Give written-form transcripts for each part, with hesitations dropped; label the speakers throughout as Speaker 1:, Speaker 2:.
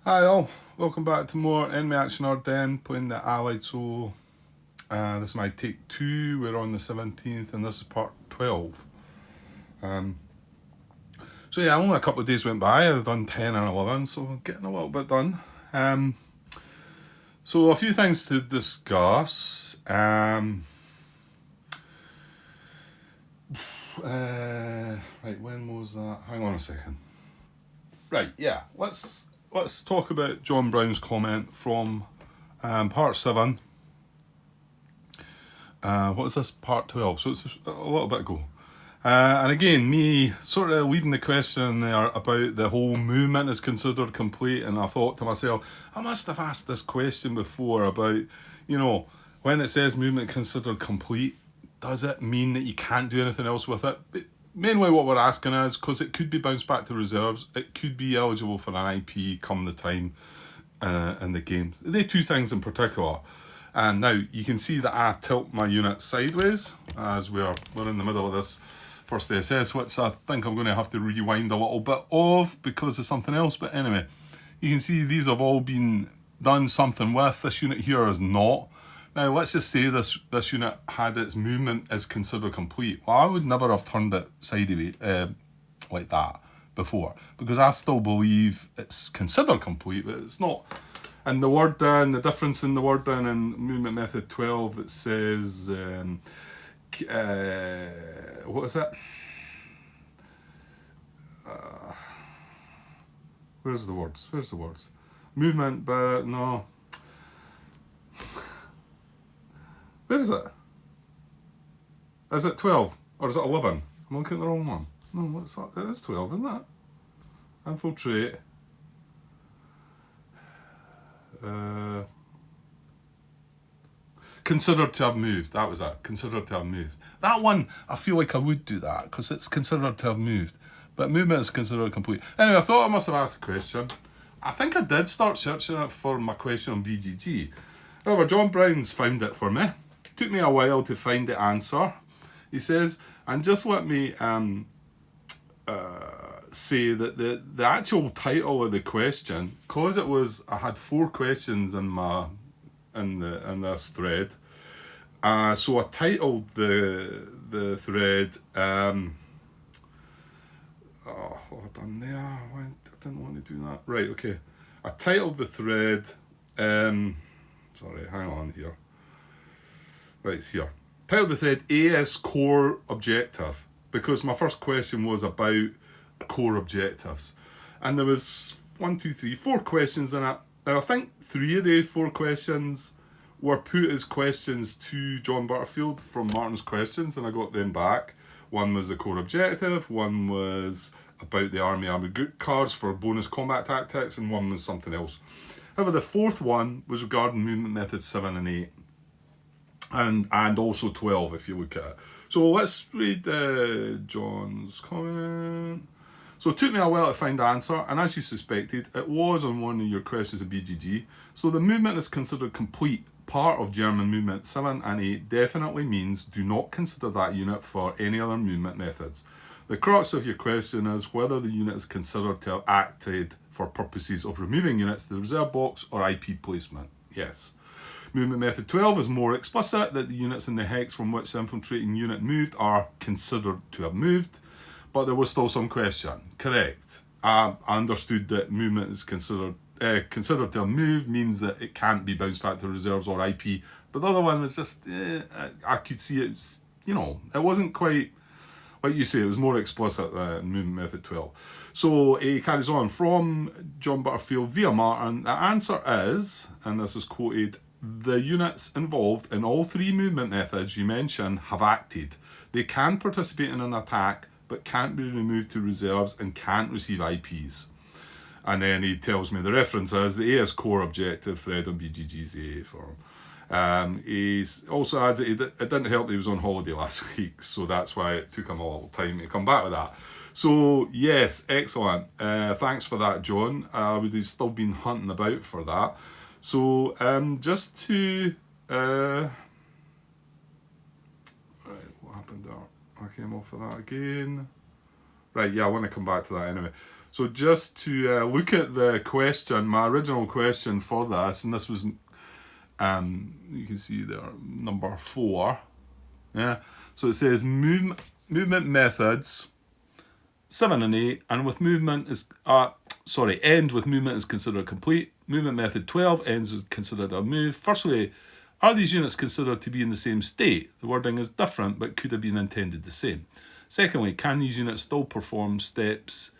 Speaker 1: Hi all, welcome back to more Enemy Action Ardennes playing the Allied Solo. This is my take 2, we're on the 17th and this is part 12. So yeah, only a couple of days went by, I've done 10 and 11, so getting a little bit done. So a few things to discuss. Right, when was that? Hang on a second. Right, yeah, let's talk about John Brown's comment from part 7. What is this? Part 12. So it's a little bit ago. And again, me sort of leaving the question there about the whole movement is considered complete. And I thought to myself, I must have asked this question before about, when it says movement considered complete, does it mean that you can't do anything else with it? But mainly what we're asking is, because it could be bounced back to reserves, it could be eligible for an IP come the time in the game. They two things in particular. And now you can see that I tilt my unit sideways as we're in the middle of this first SS, which I think I'm going to have to rewind a little bit of because of something else. But anyway, you can see these have all been done something with. This unit here is not. Now let's just say this unit had its movement is considered complete. Well, I would never have turned it sideways like that before because I still believe it's considered complete, but it's not. And the word down, the difference in the word down in movement method 12 that says, what is it? Where's the words? Movement, but no. Where is it? Is it 12 or is it 11? I'm looking at the wrong one. No, what's that? It is 12, isn't it? Infiltrate. Considered to have moved. That was it. Considered to have moved. That one, I feel like I would do that because it's considered to have moved. But movement is considered complete. Anyway, I thought I must have asked a question. I think I did start searching it for my question on BGG. However, John Brown's found it for me. Took me a while to find the answer. He says, and just let me say that the actual title of the question, because it was, I had 4 questions in this thread. So I titled the thread. What have I done there? I didn't want to do that. Right, okay. I titled the thread. Sorry, hang on here. Right, it's here. Titled the thread AS core objective because my first question was about core objectives, and there was 4 questions in it. Now I think 3 of the 4 questions were put as questions to John Butterfield from Martin's questions, and I got them back. One was the core objective, one was about the army group cards for bonus combat tactics, and one was something else. However, the 4th one was regarding movement methods 7 and 8, and also 12 if you look at it. So let's read John's comment. So it took me a while to find the answer, and as you suspected, it was on one of your questions of BGG. So the movement is considered complete. Part of German movement 7 and 8 definitely means do not consider that unit for any other movement methods. The crux of your question is whether the unit is considered to have acted for purposes of removing units to the reserve box or IP placement. Yes. Movement method 12 is more explicit that the units in the hex from which the infiltrating unit moved are considered to have moved, but there was still some question. Correct. I understood that movement is considered to have moved means that it can't be bounced back to reserves or IP, but the other one was just, I could see it, it wasn't quite, like you say, it was more explicit than movement method 12. So he carries on from John Butterfield via Martin. The answer is, and this is quoted, the units involved in all 3 movement methods you mentioned have acted. They can participate in an attack, but can't be removed to reserves and can't receive IPs. And then he tells me the reference is the AS core objective thread on BGG's AA forum. He also adds that it didn't help that he was on holiday last week, so that's why it took him a little time to come back with that. So yes, excellent. Thanks for that, John. I would have still been hunting about for that. So just to right, what happened there? I came off of that again. Right, yeah, I want to come back to that anyway. So just to look at the question, my original question for this, and this was, you can see there, number 4. Yeah. So it says movement methods 7 and 8, and with movement is end with movement is considered complete. Movement method 12 ends is considered a move. Firstly, are these units considered to be in the same state? The wording is different, but could have been intended the same. Secondly, can these units still perform steps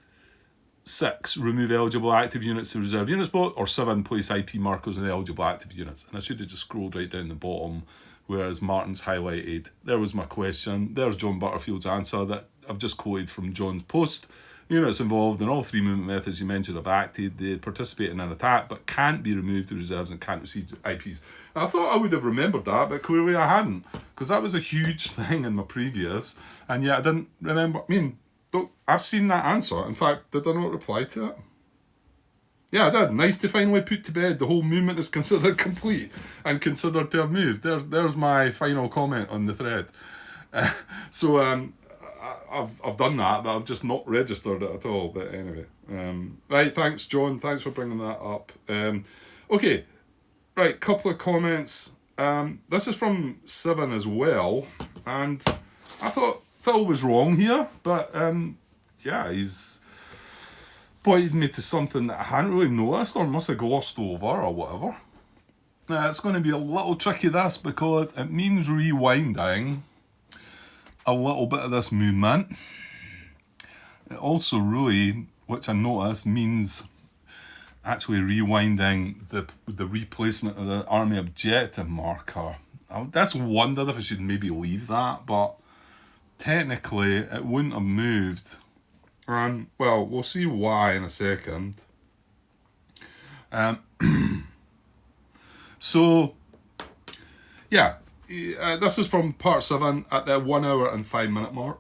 Speaker 1: 6, remove eligible active units to reserve units block, or 7, place IP markers on eligible active units? And I should have just scrolled right down the bottom, whereas Martin's highlighted. There was my question. There's John Butterfield's answer that I've just quoted from John's post. Units involved in all 3 movement methods you mentioned have acted. They participate in an attack, but can't be removed to reserves and can't receive IPs. And I thought I would have remembered that, but clearly I hadn't, because that was a huge thing in my previous, and yet I didn't remember. I mean, I've seen that answer. In fact, did I not reply to it? Yeah, I did. Nice to finally put to bed. The whole movement is considered complete and considered to have moved. There's my final comment on the thread. So I've done that, but I've just not registered it at all. But anyway, right. Thanks, John. Thanks for bringing that up. Okay, right. Couple of comments. This is from 7 as well, and I thought Phil was wrong here, but yeah, he's pointed me to something that I hadn't really noticed or must have glossed over or whatever. Now, it's going to be a little tricky, this, because it means rewinding a little bit of this movement. It also really, which I noticed, means actually rewinding the replacement of the army objective marker. I just wondered if I should maybe leave that, but technically it wouldn't have moved. Well, we'll see why in a second. So, yeah, this is from part 7 at the 1 hour and 5 minute mark.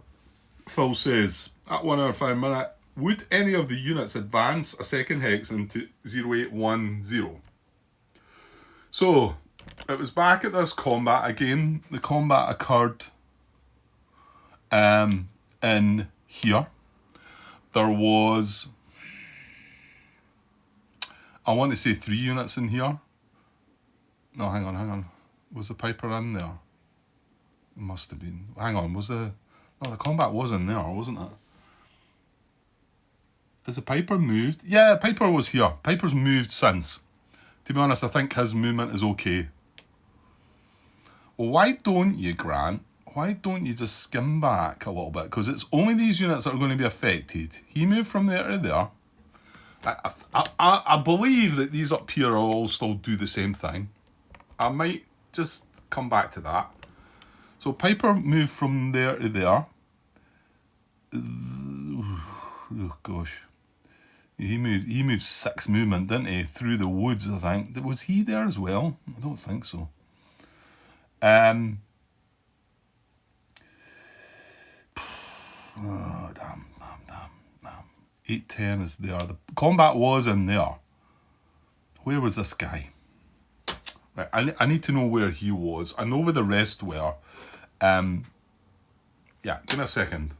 Speaker 1: Phil says, at 1 hour 5 minute, would any of the units advance a second hex into 0810? So, it was back at this combat again. The combat occurred in here. There was, I want to say 3 units in here. No, hang on. Was the Piper in there? Must have been. Hang on, the combat was in there, wasn't it? Has the Piper moved? Yeah, Piper was here. Piper's moved since. To be honest, I think his movement is okay. Well, why don't you, Grant? Why don't you just skim back a little bit? Because it's only these units that are going to be affected. He moved from there to there. I believe that these up here will all still do the same thing. I might just come back to that. So Piper moved from there to there. Oh gosh. He moved 6 movement, didn't he? Through the woods, I think. Was he there as well? I don't think so. Oh, damn. 810 is there. The combat was in there. Where was this guy? Right, I need to know where he was. I know where the rest were. Yeah, give me a second.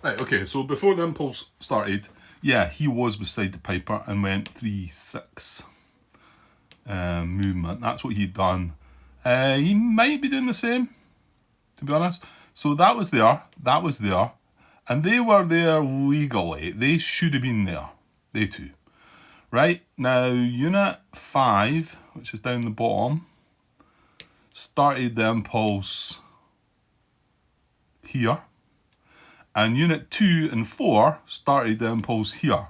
Speaker 1: Right, okay, so before the impulse started, yeah, he was beside the Piper and went 3-6 movement. That's what he'd done. He might be doing the same, to be honest. So that was there. And they were there legally. They should have been there. They two. Right, now Unit 5, which is down the bottom, started the impulse here. And Unit 2 and 4 started the impulse here.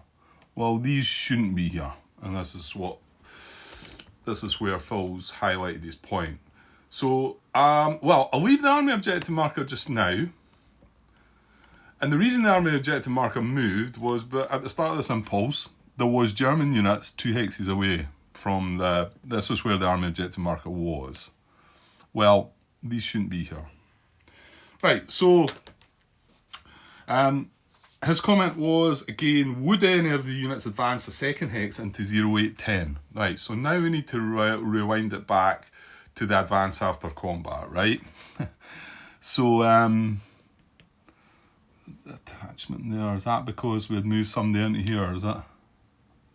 Speaker 1: Well, these shouldn't be here. And this is where Phil's highlighted his point. So, well, I'll leave the army objective marker just now. And the reason the army objective marker moved was, but at the start of this impulse, there was German units 2 hexes away from this is where the army objective marker was. Well, these shouldn't be here. Right, so, his comment was, again, would any of the units advance a second hex into 0810? Right, so now we need to rewind it back to the advance after combat, right? So, the attachment there? Is that because we had moved somebody into here? Is it?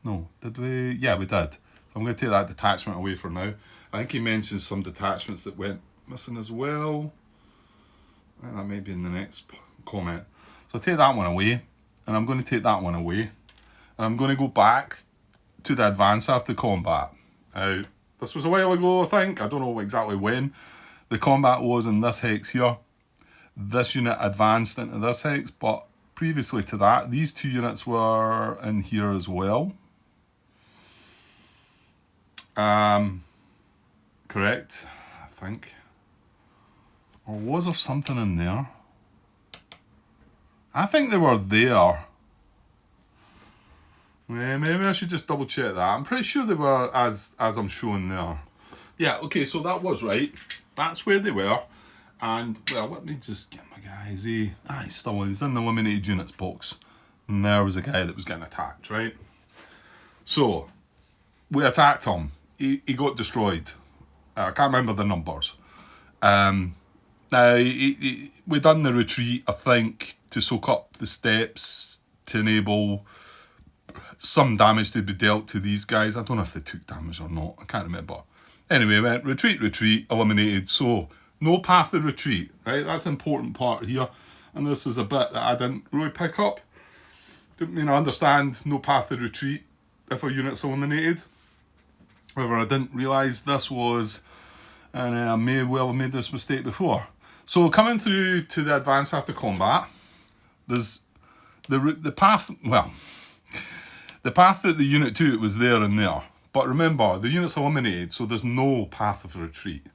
Speaker 1: No, did we? Yeah, we did. So I'm going to take that detachment away for now. I think he mentions some detachments that went missing as well. I think that may be in the next comment. So I'll take that one away, and I'm going to take that one away, and I'm going to go back to the advance after combat. This was a while ago, I think. I don't know exactly when the combat was in this hex here. This unit advanced into this hex, but previously to that, these two units were in here as well. Correct, I think. Or was there something in there? I think they were there. Maybe I should just double check that. I'm pretty sure they were as I'm showing there. Yeah, okay, so that was right. That's where they were. And, well, let me just get my guys. He's in the eliminated units box. And there was a guy that was getting attacked, right? So, we attacked him. He got destroyed. I can't remember the numbers. Now, we done the retreat, I think, to soak up the steps to enable some damage to be dealt to these guys. I don't know if they took damage or not. I can't remember. Anyway, went retreat, eliminated. So, no path of retreat, right? That's an important part here. And this is a bit that I didn't really pick up. Didn't mean I understand no path of retreat if a unit's eliminated. However, I didn't realise this was, and I may well have made this mistake before. So coming through to the advance after combat, there's the path, well, the path that the unit took was there and there. But remember, the unit's eliminated, so there's no path of retreat,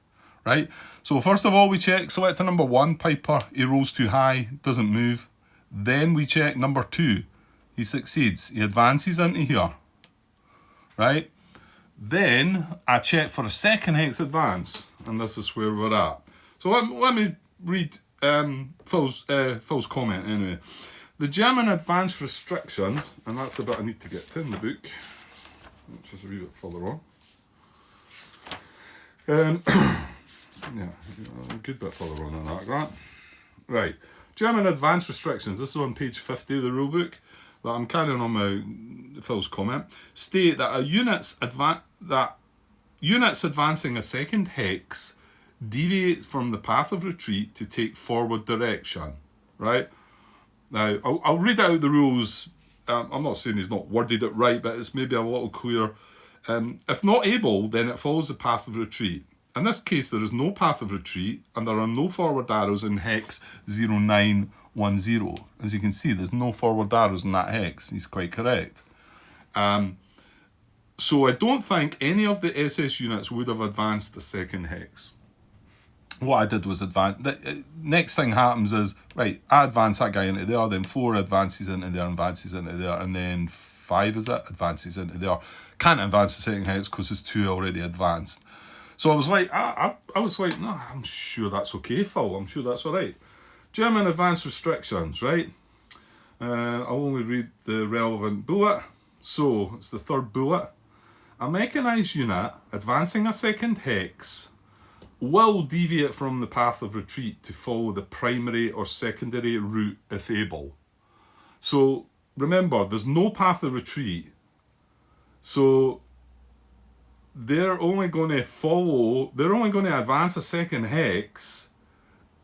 Speaker 1: right? So first of all, we check selector number 1, Piper, he rolls too high, doesn't move. Then we check number 2, he succeeds, he advances into here, right? Then I check for a second hex advance, and this is where we're at. So let me read Phil's comment anyway. The German advance restrictions, and that's the bit I need to get to in the book, which is a wee bit further on. Yeah, a good bit further on than that, Grant. Right, German advance restrictions. This is on page 50 of the rulebook. But I'm carrying on my Phil's comment. State that units advancing a second hex deviate from the path of retreat to take forward direction. Right. Now I'll read out the rules. I'm not saying he's not worded it right, but it's maybe a little clearer. If not able, then it follows the path of retreat. In this case, there is no path of retreat, and there are no forward arrows in hex 0910. As you can see, there's no forward arrows in that hex. He's quite correct. So I don't think any of the SS units would have advanced the second hex. What I did was advance. The next thing happens is, right, I advance that guy into there, then 4 advances into there, advances into there, and then 5, is it? Advances into there. Can't advance the second hex because there's 2 already advanced. So I was like, I was like, no, I'm sure that's okay, Phil. I'm sure that's all right. German advance restrictions, right? I'll only read the relevant bullet. So it's the third bullet. A mechanised unit advancing a second hex will deviate from the path of retreat to follow the primary or secondary route if able. So remember, there's no path of retreat. So they're only going to advance a second hex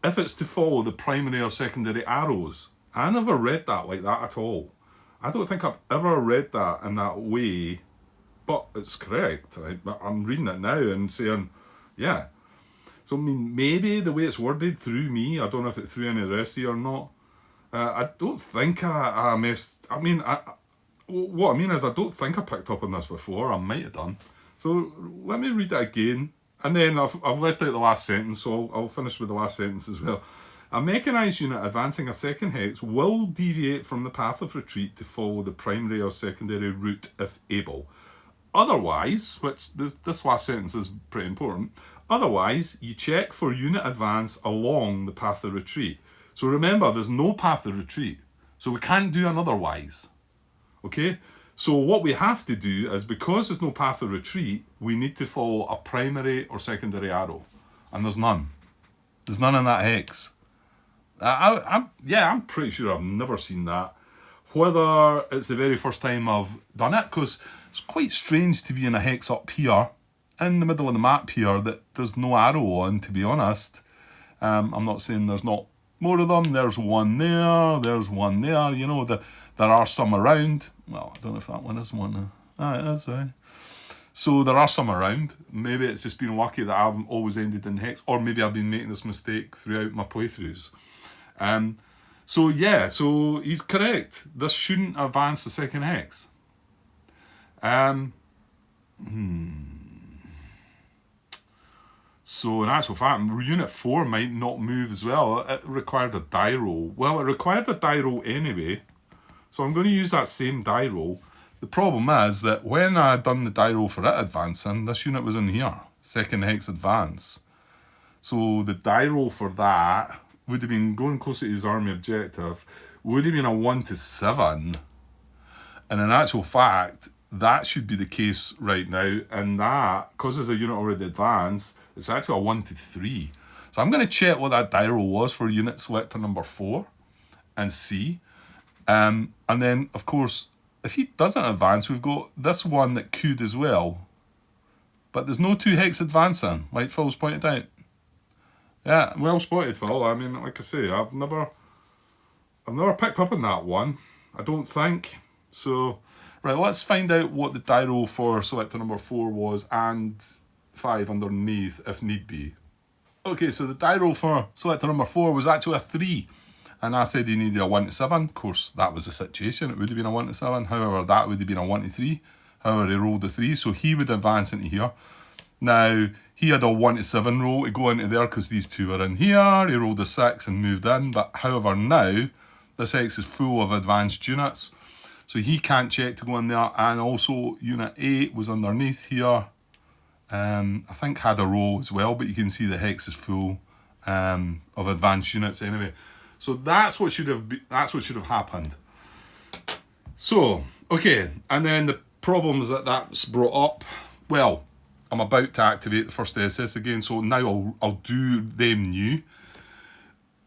Speaker 1: if it's to follow the primary or secondary arrows. I never read that like that at all. I don't think I've ever read that in that way, but it's correct. I'm reading it now and saying, yeah. So I mean, maybe the way it's worded threw me. I don't know if it threw any of the rest of you or not. I don't think I missed. I mean, what I mean is I don't think I picked up on this before. I might have done. So let me read it again, and then I've left out the last sentence, so I'll finish with the last sentence as well. A mechanised unit advancing a second hex will deviate from the path of retreat to follow the primary or secondary route if able. Otherwise, which this last sentence is pretty important, otherwise you check for unit advance along the path of retreat. So remember, there's no path of retreat, so we can't do an otherwise. Okay? So what we have to do is, because there's no path of retreat, we need to follow a primary or secondary arrow. And there's none. There's none in that hex. I'm pretty sure I've never seen that. Whether it's the very first time I've done it, because it's quite strange to be in a hex up here, in the middle of the map here, that there's no arrow on, to be honest. I'm not saying there's not more of them. There's one there's one there, you know, there are some around. Well, I don't know if that one is one. It is, So there are some around. Maybe it's just been lucky that I've always ended in hex, or maybe I've been making this mistake throughout my playthroughs. So yeah, so he's correct. This shouldn't advance the second hex. So in actual fact, Unit 4 might not move as well. It required a die roll. Well, it required a die roll anyway. So I'm going to use that same die roll. The problem is that when I done the die roll for it advancing, this unit was in here. Second hex advance. So the die roll for that would have been going closer to his army objective, would have been a 1 to 7. And in actual fact, that should be the case right now. And that, because there's a unit already advanced, it's actually a 1 to 3. So I'm going to check what that die roll was for unit selector number 4 and see. And then, of course, if he doesn't advance, we've got this one that could as well. But there's no 2 hex advancing, like Phil's pointed out. Yeah, well spotted, Phil. I mean, like I say, I've never picked up on that one. I don't think. So, right, let's find out what the die roll for selector number 4 was and 5 underneath, if need be. Okay, so the die roll for selector number 4 was actually a 3. And I said he needed a 1 to 7. Of course, that was the situation. It would have been a 1 to 7. However, that would have been a 1 to 3. However, he rolled a 3, so he would advance into here. Now, he had a 1 to 7 roll to go into there because these two are in here. He rolled a 6 and moved in. But however, now, this hex is full of advanced units. So he can't check to go in there. And also, Unit 8 was underneath here. I think had a roll as well, but you can see the hex is full of advanced units anyway. So that's what should have happened. So, okay, and then the problems that's brought up. Well, I'm about to activate the first SS again, so now I'll do them new.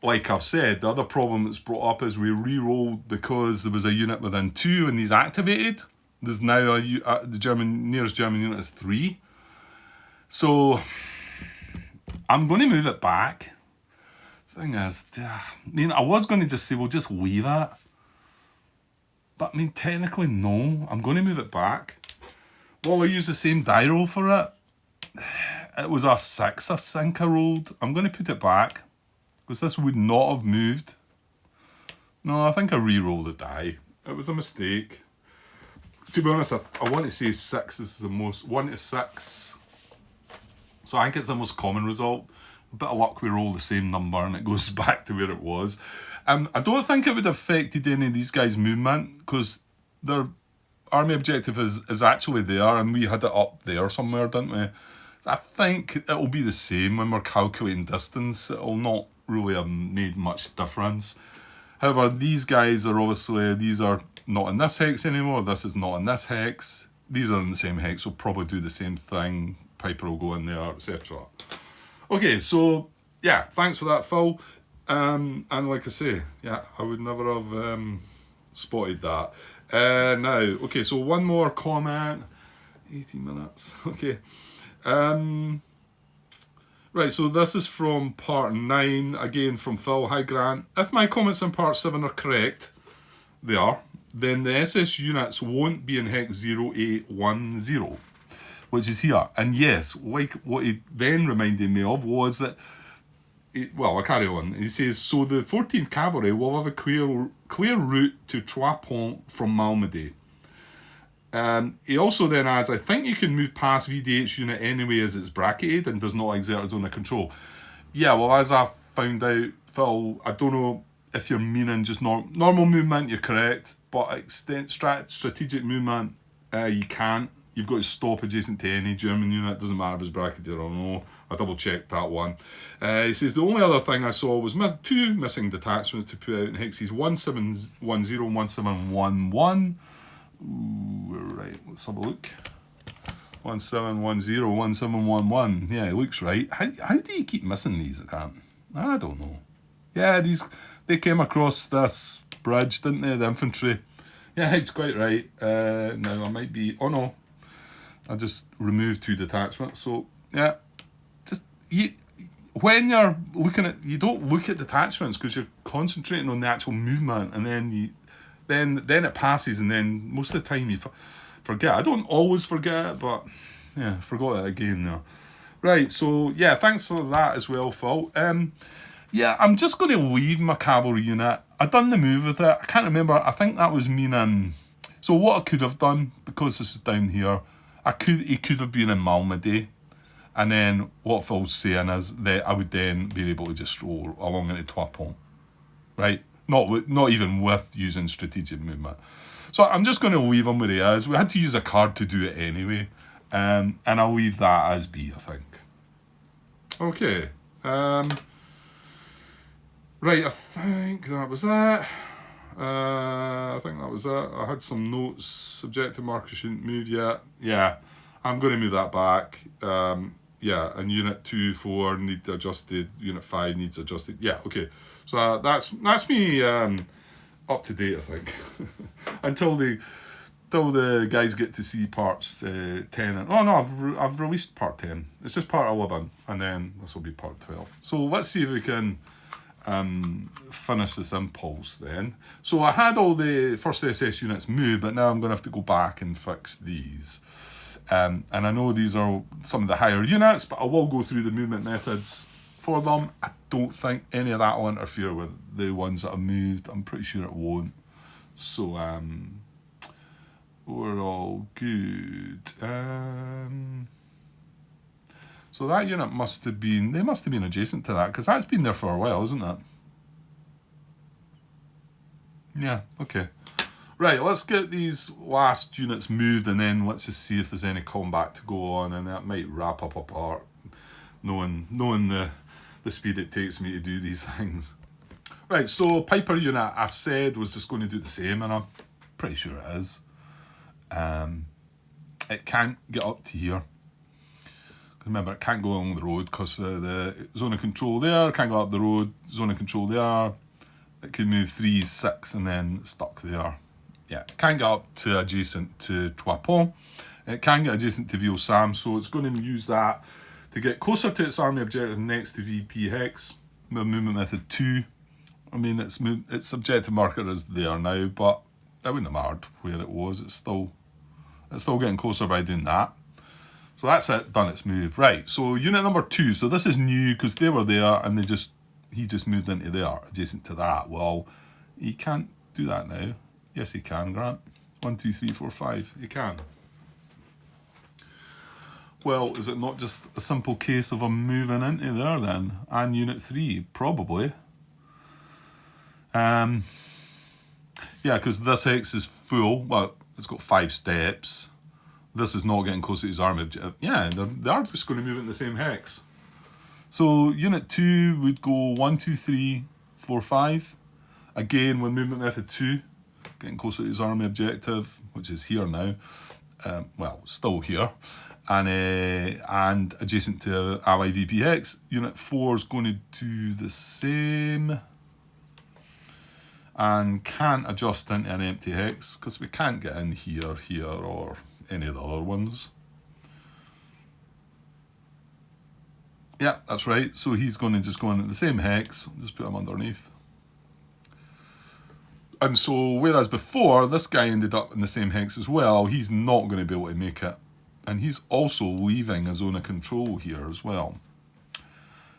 Speaker 1: Like I've said, the other problem that's brought up is we re-rolled because there was a unit within 2 and these activated. There's now the nearest German unit is 3. So I'm going to move it back. Thing is, I mean, I was going to just say, we'll just leave it. But I mean, technically, no. I'm going to move it back. Well, I use the same die roll for it. It was a 6, I think I rolled. I'm going to put it back. Because this would not have moved. No, I think I re-rolled the die. It was a mistake. To be honest, I want to say 6 is the most... 1 to 6. So I think it's the most common result. A bit of luck, we roll the same number and it goes back to where it was. I don't think it would have affected any of these guys' movement because their army objective is actually there and we had it up there somewhere, didn't we? I think it'll be the same when we're calculating distance. It'll not really have made much difference. However, these guys are obviously, these are not in this hex anymore. This is not in this hex. These are in the same hex, so probably do the same thing. Piper will go in there, etc. Okay, so yeah, thanks for that, Phil. And like I say, yeah, I would never have spotted that. Now, okay, so one more comment. 18 minutes, okay. Right, so this is from part 9, again from Phil. Hi, Grant. If my comments in part 7 are correct, they are, then the SS units won't be in hex 0810. Which is here. And yes, like what he then reminded me of was that, well, I'll carry on. He says, so the 14th Cavalry will have a clear route to Trois Ponts from Malmedy. He also then adds, I think you can move past VDH unit anyway as it's bracketed and does not exert a zone of control. Yeah, well, as I found out, Phil, I don't know if you're meaning just normal movement, you're correct, but strategic movement, you can't. You've got to stop adjacent to any German unit. Doesn't matter if it's bracketed or no. I double checked that one. He says the only other thing I saw was 2 missing detachments to put out in hexes 1710 and 1711. Ooh, right, let's have a look. 1710, 1711. Yeah, it looks right. How do you keep missing these? I don't know. Yeah, they came across this bridge, didn't they? The infantry. Yeah, it's quite right. Now I might be. Oh no, I just removed 2 detachments. So yeah, just when you're looking at, you don't look at detachments because you're concentrating on the actual movement, and then it passes, and then most of the time you forget. I don't always forget, but yeah, forgot it again there. Right, so yeah, thanks for that as well, Phil. Yeah, I'm just going to leave my cavalry unit. I done the move with it. I can't remember. I think that was meaning. So what I could have done, because this is down here, he could have been in Malmedy, and then what Phil's saying is that I would then be able to just roll along into Trois-Ponts, right? Not even with using strategic movement. So I'm just going to leave him where he is. We had to use a card to do it anyway, and I'll leave that as B, I think. Okay. Right, I think that was that. I think that was it. I had some notes. Subjective marker shouldn't move yet. Yeah, I'm going to move that back. Yeah, and Unit 2, 4 need adjusted. Unit 5 needs adjusted. Yeah, okay. So that's me up to date, I think. Until the guys get to see parts 10. Oh no, I've released part 10. It's just part 11, and then this will be part 12. So let's see if we can finish this impulse then. So I had all the first SS units moved, but now I'm going to have to go back and fix these. And I know these are some of the higher units, but I will go through the movement methods for them. I don't think any of that will interfere with the ones that I've moved. I'm pretty sure it won't. So we're all good. So that unit must have been adjacent to that, because that's been there for a while, isn't it? Yeah, okay. Right, let's get these last units moved, and then let's just see if there's any combat to go on, and that might wrap up a part, knowing the speed it takes me to do these things. Right, so Piper unit, I said, was just going to do the same, and I'm pretty sure it is. It can't get up to here. Remember, it can't go along the road because the zone of control there. It can't go up the road, zone of control there. It can move 3, 6, and then stuck there. Yeah, it can't get up to adjacent to Trois-Ponts. It can get adjacent to Vieux-Sam, so it's going to use that to get closer to its army objective next to VP Hex. Movement method 2. I mean, its objective marker is there now, but it wouldn't have mattered where it was. It's still getting closer by doing that. So that's it, done its move. Right, so unit number 2. So this is new because they were there and he just moved into there, adjacent to that. Well, he can't do that now. Yes, he can, Grant. 1, 2, 3, 4, 5. He can. Well, is it not just a simple case of him moving into there then? And unit 3, probably. Yeah, because this hex is full. Well, it's got 5 steps. This is not getting close to his army objective. Yeah, they are just going to move it in the same hex. So unit 2 would go 1, 2, 3, 4, 5. Again, with movement method 2, getting closer to his army objective, which is here now. Well, still here. And adjacent to ally VP hex. Unit 4 is going to do the same. And can't adjust into an empty hex because we can't get in here, or any of the other ones. Yeah, that's right. So he's going to just go into the same hex. Just put him underneath. And so, whereas before, this guy ended up in the same hex as well, he's not going to be able to make it. And he's also leaving a zone of control here as well.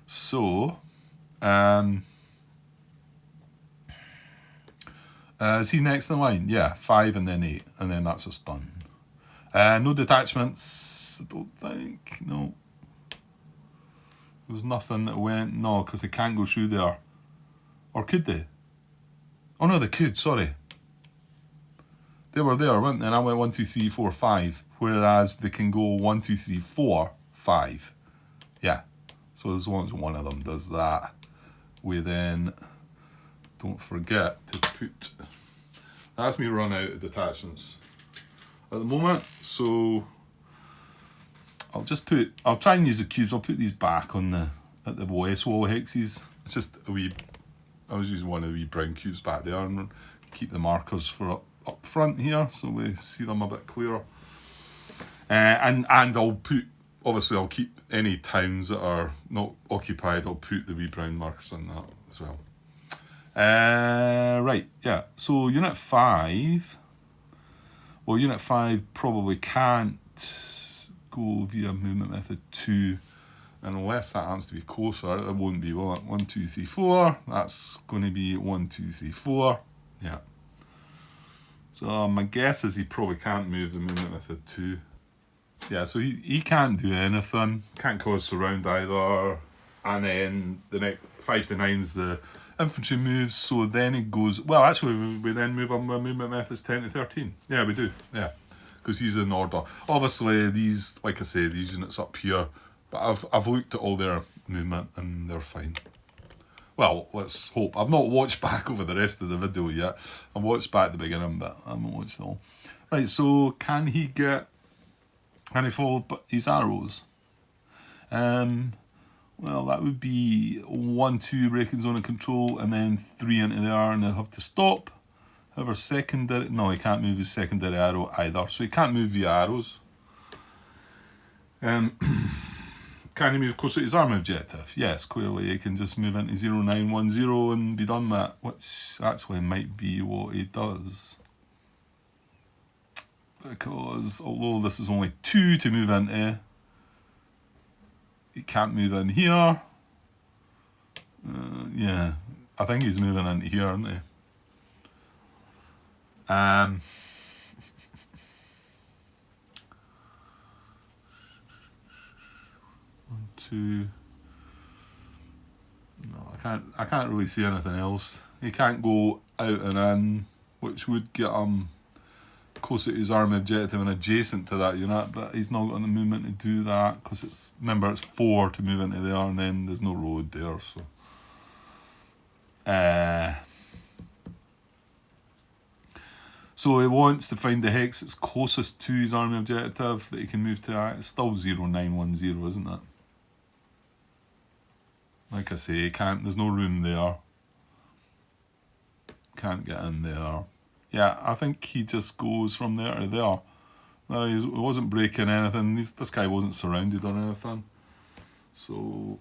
Speaker 1: So, is he next in line? Yeah, 5 and then 8, and then that's us done. No detachments, I don't think, no. There was nothing that went, no, because they can't go through there. Or could they? Oh no, they could, sorry. They were there, weren't they? And I went 1, 2, 3, 4, 5. Whereas they can go 1, 2, 3, 4, 5. Yeah. So as long as one of them does that, we then don't forget to put. That's me run out of detachments at the moment. So I'll try and use the cubes. I'll put these back on at the west wall hexes. It's just a wee I was using one of the wee brown cubes back there and keep the markers for up front here so we see them a bit clearer. And I'll put, obviously I'll keep any towns that are not occupied, I'll put the wee brown markers on that as well. Right, yeah, so Unit 5, well Unit 5 probably can't go via movement method 2 unless that happens to be closer. It won't be, will it? 1, 2, 3, 4, that's going to be 1, 2, 3, 4, yeah. So my guess is he probably can't move the movement method 2. Yeah, so he can't do anything, can't cause surround either, and then the next 5 to 9's the infantry moves, so then it goes, well actually we then move on with movement methods 10 to 13. Yeah, we do, yeah, because he's in order. Obviously these, like I say, these units up here, but I've looked at all their movement and they're fine. Well, let's hope. I've not watched back over the rest of the video yet. I watched back at the beginning, but I haven't watched it all. Right, so can he follow his arrows? Well, that would be 1, 2 breaking zone of control, and then 3 into the R, and they'll have to stop. However, secondary, no, he can't move his secondary arrow either, so he can't move via arrows. Can he move closer to his army objective? Yes, clearly he can just move into 0910 and be done with it, which actually might be what he does. Because although this is only 2 to move into, he can't move in here. Yeah, I think he's moving into here, isn't he? 1, 2. No, I can't really see anything else. He can't go out and in, which would get him closer to his army objective and adjacent to that unit, but he's not got the movement to do that because it's, remember, it's 4 to move into there, and then there's no road there, so so he wants to find the hex that's closest to his army objective that he can move to. It's still 0910, isn't it? Like I say, he can't, there's no room there, can't get in there. Yeah, I think he just goes from there to there. No, he wasn't breaking anything. This guy wasn't surrounded or anything. So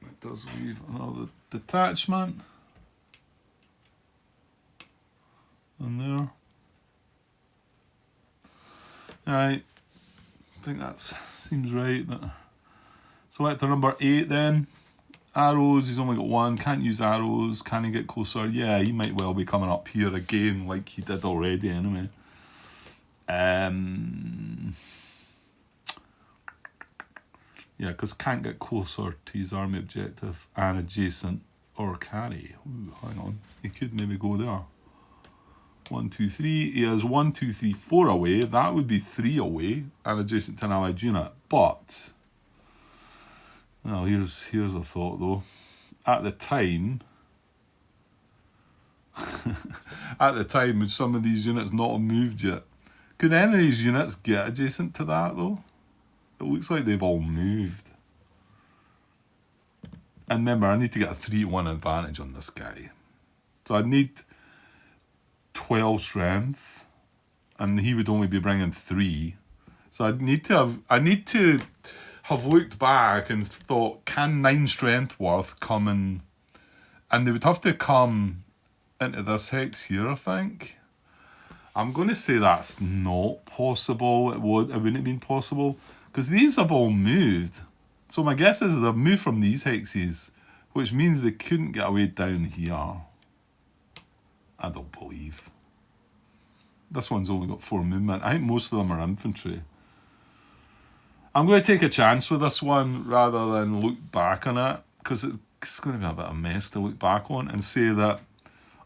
Speaker 1: it does leave another detachment in there. Alright, I think that seems right. But selector number 8 then. Arrows, he's only got 1, can't use arrows. Can he get closer? Yeah, he might well be coming up here again like he did already anyway. Yeah, because can't get closer to his army objective and adjacent or carry. Ooh, hang on, he could maybe go there. 1, 2, 3, he has 1, 2, 3, 4 away. That would be 3 away and adjacent to an allied unit. But well, here's a thought though. At the time, would some of these units not have moved yet? Could any of these units get adjacent to that though? It looks like they've all moved. And remember, I need to get a 3-1 advantage on this guy. So I'd need 12 strength, and he would only be bringing 3. So I need to have looked back and thought, can 9 strength worth come in? And they would have to come into this hex here, I think. I'm going to say that's not possible. It wouldn't have been possible because these have all moved. So my guess is they've moved from these hexes, which means they couldn't get away down here. I don't believe. This one's only got 4 movement. I think most of them are infantry. I'm going to take a chance with this one rather than look back on it, because it's going to be a bit of a mess to look back on and say that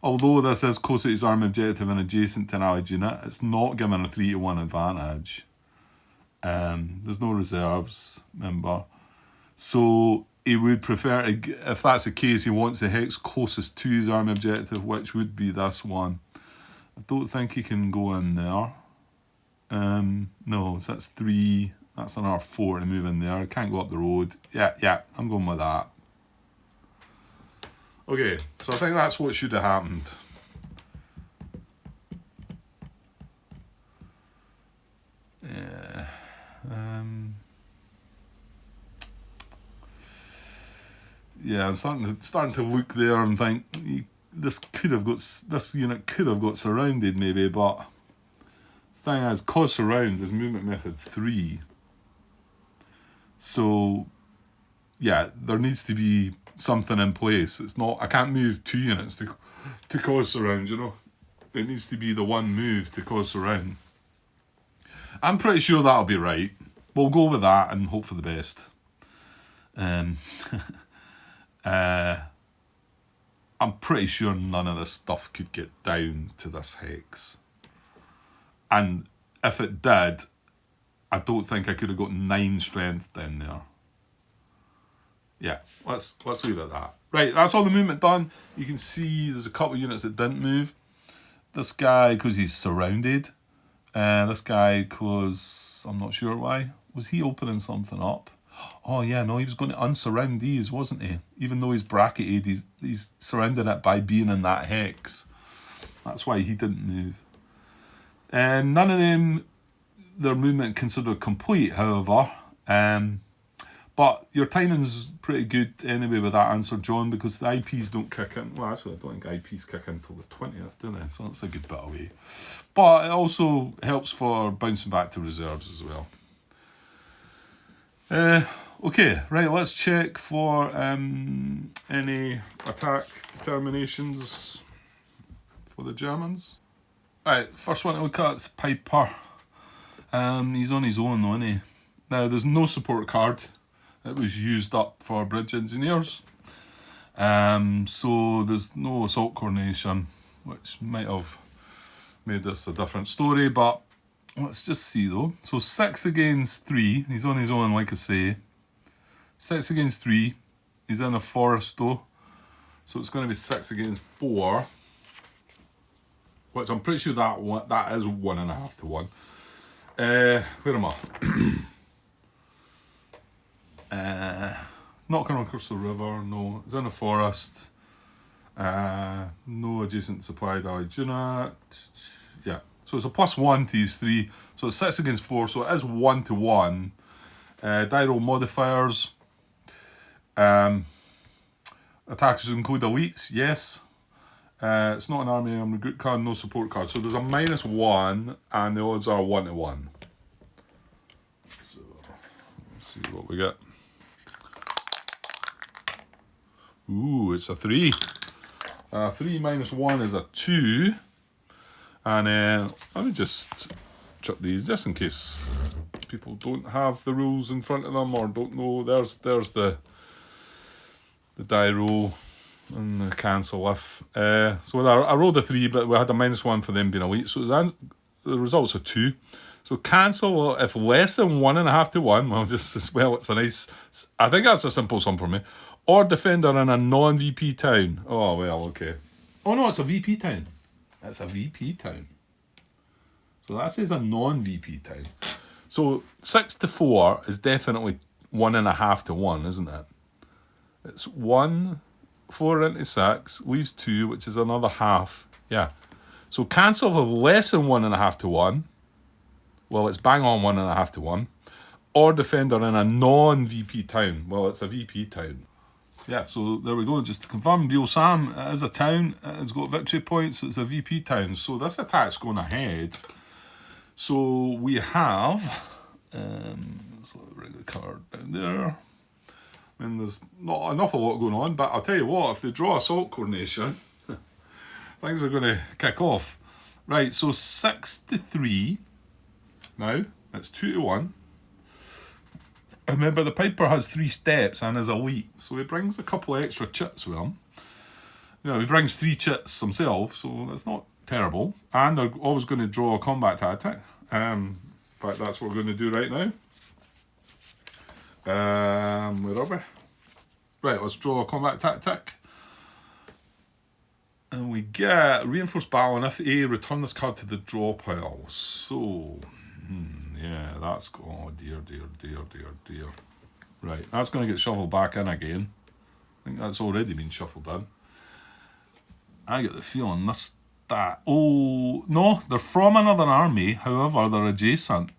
Speaker 1: although this is closer to his army objective and adjacent to an allied unit, it's not given a 3-1 advantage. There's no reserves, remember. So he would prefer, if that's the case, he wants the hex closest to his army objective, which would be this one. I don't think he can go in there. No, so that's 3. That's another 4 to move in there. I can't go up the road. Yeah, I'm going with that. Okay, so I think that's what should have happened. Yeah. Yeah, I'm starting to look there and think this unit could have got surrounded maybe, but thing is, cause surround is movement method 3. So yeah, there needs to be something in place. It's not, I can't move 2 units to cause surround, you know. It needs to be the one move to cause surround. I'm pretty sure that'll be right. We'll go with that and hope for the best. I'm pretty sure none of this stuff could get down to this hex. And if it did, I don't think I could have got 9 strength down there. Yeah, let's leave it at that. Right, that's all the movement done. You can see there's a couple of units that didn't move. This guy, because he's surrounded. This guy, because I'm not sure why. Was he opening something up? Oh yeah, no, he was going to unsurround these, wasn't he? Even though he's bracketed, he's surrounded it by being in that hex. That's why he didn't move. And none of them, their movement considered complete, however. But your timing's pretty good anyway with that answer, John, because the IPs don't kick in. Well, actually, I don't think IPs kick in until the 20th, do they? So that's a good bit away. But it also helps for bouncing back to reserves as well. Okay, right, let's check for any attack determinations for the Germans. Right, first one to look at is Piper. He's on his own, though, isn't he? Now, there's no support card. It was used up for bridge engineers. So there's no assault coordination, which might have made this a different story, but let's just see though. So 6 against 3, he's on his own, like I say. 6 against 3, he's in a forest though. So it's going to be 6 against 4. Which I'm pretty sure that is 1.5 to 1. Where am I? Not coming across the river, no. It's in a forest. No adjacent supply allied unit. Yeah. So it's a +1 to these 3. So it's 6 against 4, so it is 1 to 1. Die roll modifiers. Attackers include elites, yes. It's not an army recruit card, no support card. So there's a -1 and the odds are 1 to 1. So let's see what we get. Ooh, it's a 3. 3 minus 1 is a 2. And let me just chuck these just in case people don't have the rules in front of them or don't know. There's the die roll and the cancel if. So I rolled a 3, but we had a -1 for them being elite. So the results are 2. So cancel if less than 1.5 to 1. Well, just as well, it's a nice. I think that's a simple sum for me. Or defender in a non-VP town. Oh, well, okay. Oh, no, it's a VP town. It's a VP town. So that says a non-VP town. So 6 to 4 is definitely 1.5 to 1, isn't it? It's 1, 4 into 6, leaves 2, which is another half. Yeah. So cancel for less than 1.5 to 1. Well, it's bang on 1.5 to 1. Or defender in a non-VP town. Well, it's a VP town. Yeah, so there we go. Just to confirm, Beal Sam is a town. It's got victory points. So it's a VP town. So this attack's going ahead. So we have... so I'll bring the card down there. I mean, there's not an awful lot going on. But I'll tell you what, if they draw assault coordination, things are going to kick off. Right, so 6 to 3. Now, it's 2 to 1. Remember, the Piper has 3 steps and is elite, so he brings a couple of extra chits with him. You know, he brings 3 chits himself, so that's not terrible. And they're always going to draw a combat tactic. In fact, that's what we're going to do right now. Where are we? Right, let's draw a combat tactic. And we get reinforced battle, and if A, return this card to the draw pile. So... yeah, that's... Oh, dear. Right, that's going to get shuffled back in again. I think that's already been shuffled in. I get the feeling this stack... Oh, no, they're from another army. However, they're adjacent.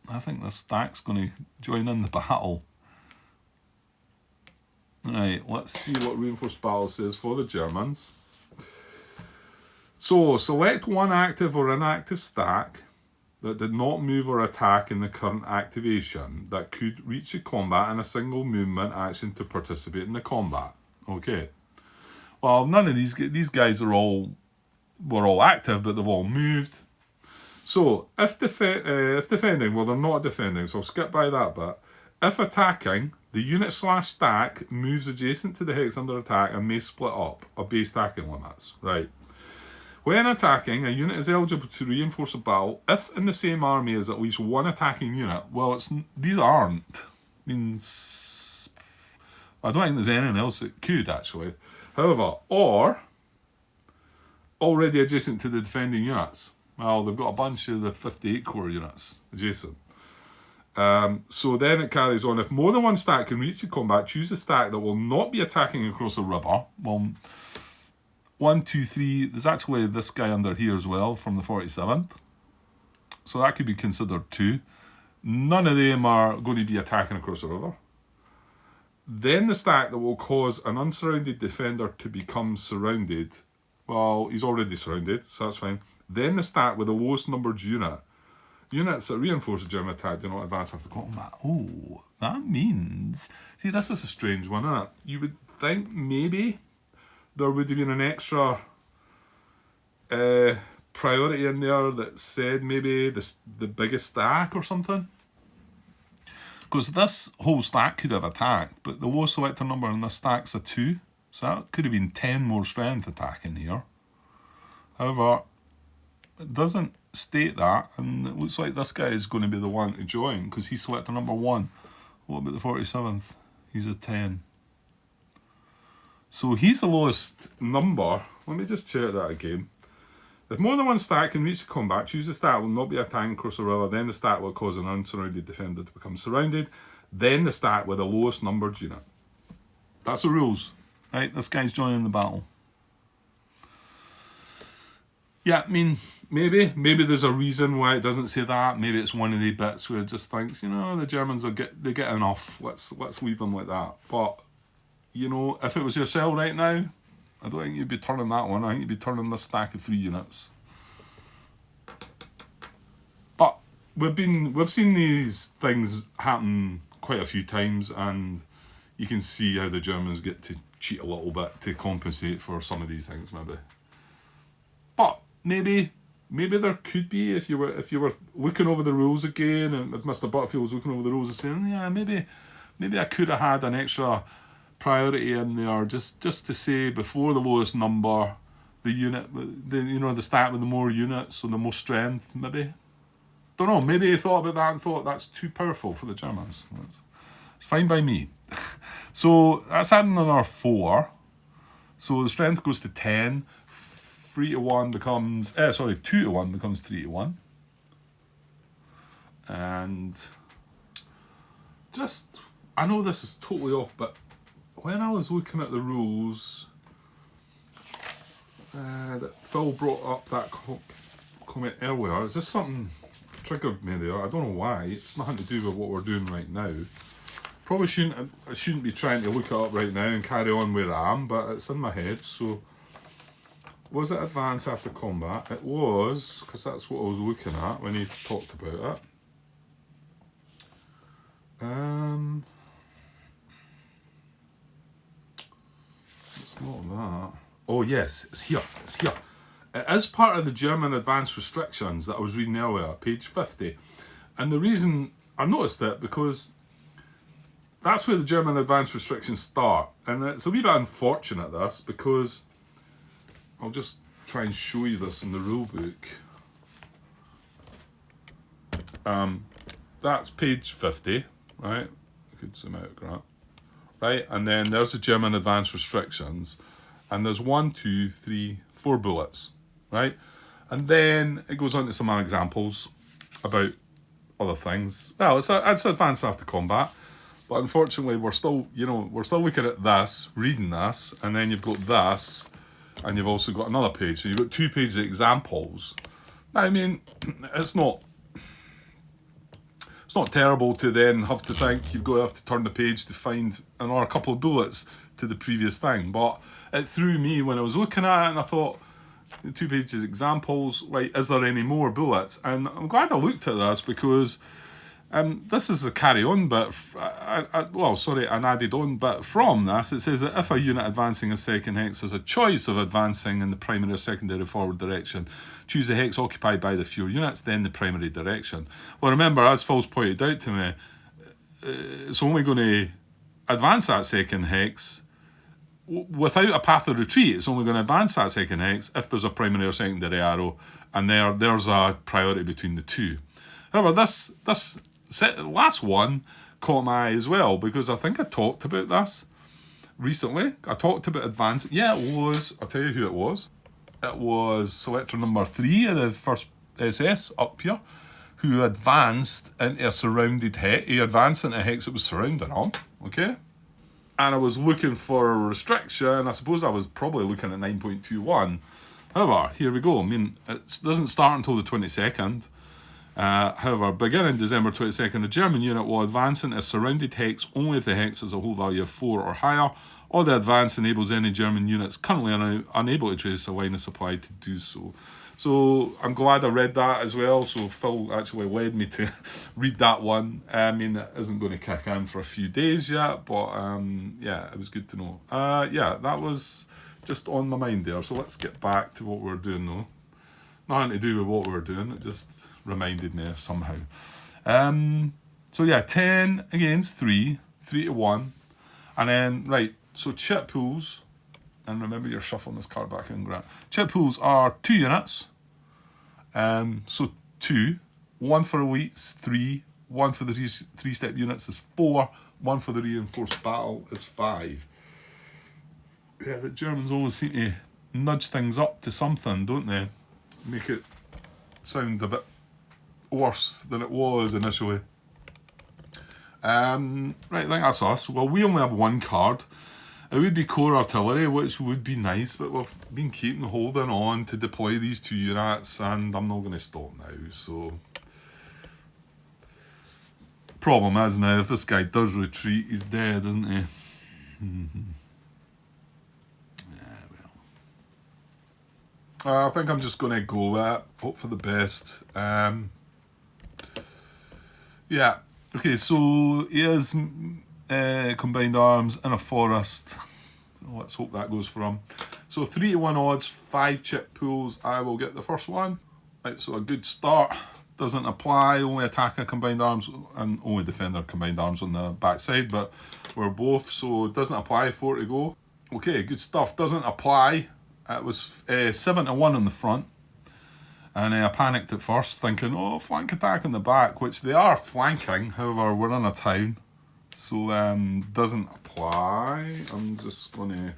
Speaker 1: I think this stack's going to join in the battle. Right, let's see what Reinforced Battle says for the Germans. So, select one active or inactive stack that did not move or attack in the current activation that could reach the combat in a single movement action to participate in the combat. Okay. Well, none of these guys were all active, but they've all moved. So, if defending, well, they're not defending, so I'll skip by that bit. If attacking, the unit/stack moves adjacent to the hex under attack and may split up, obey stacking limits. Right. When attacking, a unit is eligible to reinforce a battle if in the same army is at least one attacking unit. Well, these aren't. I mean, I don't think there's anything else that could, actually. However, or already adjacent to the defending units. Well, they've got a bunch of the 58 core units adjacent. So then it carries on. If more than one stack can reach the combat, choose a stack that will not be attacking across a river. Well, 1, 2, 3, there's actually this guy under here as well from the 47th. So that could be considered 2. None of them are going to be attacking across the river. Then the stack that will cause an unsurrounded defender to become surrounded. Well, he's already surrounded, so that's fine. Then the stack with the lowest numbered unit. Units that reinforce a German attack do not advance after combat. Oh, that means... See, this is a strange one, isn't it? You would think maybe there would have been an extra priority in there that said maybe the biggest stack or something. Because this whole stack could have attacked, but the lowest selector number in this stack's a 2. So that could have been 10 more strength attacking here. However, it doesn't state that, and it looks like this guy is going to be the one to join because he's selector number 1. What about the 47th? He's a 10. So he's the lowest number. Let me just check that again. If more than one stack can reach the combat, choose the stack that will not be attacking across the river, then the stack will cause an unsurrounded defender to become surrounded, then the stack with the lowest numbered unit. That's the rules. Right, this guy's joining the battle. Yeah, I mean, maybe there's a reason why it doesn't say that. Maybe it's one of the bits where it just thinks, you know, the Germans they get enough. Let's leave them like that. But you know, if it was yourself right now, I don't think you'd be turning that one. I think you'd be turning this stack of 3 units. But we've seen these things happen quite a few times, and you can see how the Germans get to cheat a little bit to compensate for some of these things, maybe. But maybe there could be, if you were looking over the rules again, and if Mr. Butterfield was looking over the rules and saying, yeah, maybe I could have had an extra priority in there just to say before the lowest number, the unit, the stack with the more units, so the most strength, maybe. Don't know, maybe he thought about that and thought that's too powerful for the Germans. It's fine by me. So that's adding another 4. So the strength goes to 10. 2 to 1 becomes 3 to 1. And just, I know this is totally off, but when I was looking at the rules, that Phil brought up that comment earlier, is this something triggered me there? I don't know why. It's nothing to do with what we're doing right now. Probably I shouldn't be trying to look it up right now and carry on where I am, but it's in my head. So, was it advance after combat? It was, because that's what I was looking at when he talked about it. It's not that. Oh yes, it's here. It is part of the German advance restrictions that I was reading earlier, page 50. And the reason I noticed it, because that's where the German advance restrictions start. And it's a wee bit unfortunate, this, because I'll just try and show you this in the rule book. That's page 50, right? I could zoom out, Grant. Right, and then there's the German advance restrictions. And there's 1, 2, 3, 4 bullets, right? And then it goes on to some examples about other things. Well, it's advance after combat. But unfortunately, we're still looking at this, reading this, and then you've got this, and you've also got another page. So you've got 2 pages of examples. Now, I mean, it's not terrible to then have to think you've got to have to turn the page to find another couple of bullets to the previous thing. But it threw me when I was looking at it, and I thought, 2 pages examples, right, is there any more bullets? And I'm glad I looked at this, because this is a carry-on bit, an added-on bit from this. It says that if a unit advancing a second hex has a choice of advancing in the primary or secondary forward direction, choose the hex occupied by the fewer units, then the primary direction. Well, remember, as Phil's pointed out to me, it's only going to advance that second hex without a path of retreat. It's only going to advance that second hex if there's a primary or secondary arrow, and there's a priority between the two. However, this last one caught my eye as well, because I think I talked about this recently. I talked about advancing. Yeah, it was. I'll tell you who it was. It was selector number 3 of the first SS up here, who advanced into a surrounded hex. He advanced into a hex that was surrounding him. Okay. And I was looking for a restriction. I suppose I was probably looking at 9.21. However, here we go. I mean, it doesn't start until the 22nd. However, beginning December 22nd, a German unit will advance into a surrounded hex only if the hex has a whole value of 4 or higher, or the advance enables any German units currently unable to trace a line of supply to do so. So I'm glad I read that as well. So Phil actually led me to read that one. I mean, it isn't going to kick in for a few days yet, but yeah, it was good to know. Yeah, that was just on my mind there. So let's get back to what we're doing though. Nothing to do with what we're doing, it just reminded me of somehow. So yeah, 10 against 3, 3 to 1. And then, right, so chip pools, and remember you're shuffling this card back in, Grant. Chip pools are 2 units. So 2, 1 for elites, 3, 1 for the 3-step units is 4, 1 for the reinforced battle is 5. Yeah, the Germans always seem to nudge things up to something, don't they? Make it sound a bit worse than it was initially. Right, I think that's us. Well, we only have 1 card. It would be core artillery, which would be nice, but we've been keeping holding on to deploy these 2 units, and I'm not going to stop now. So, problem is now, if this guy does retreat, he's dead, isn't he? I think I'm just going to go with it. Hope for the best. Yeah. Okay, so here's combined arms in a forest. Let's hope that goes for him. So 3 to 1 odds, 5 chip pools. I will get the first one. Right, so a good start. Doesn't apply. Only attacker combined arms and only defender combined arms on the backside, but we're both, so it doesn't apply. 4 to go. Okay, good stuff. Doesn't apply. It was 7 to 1 on the front, and I panicked at first, thinking, oh, flank attack in the back, which they are flanking. However, we're in a town, so doesn't apply. I'm just gonna,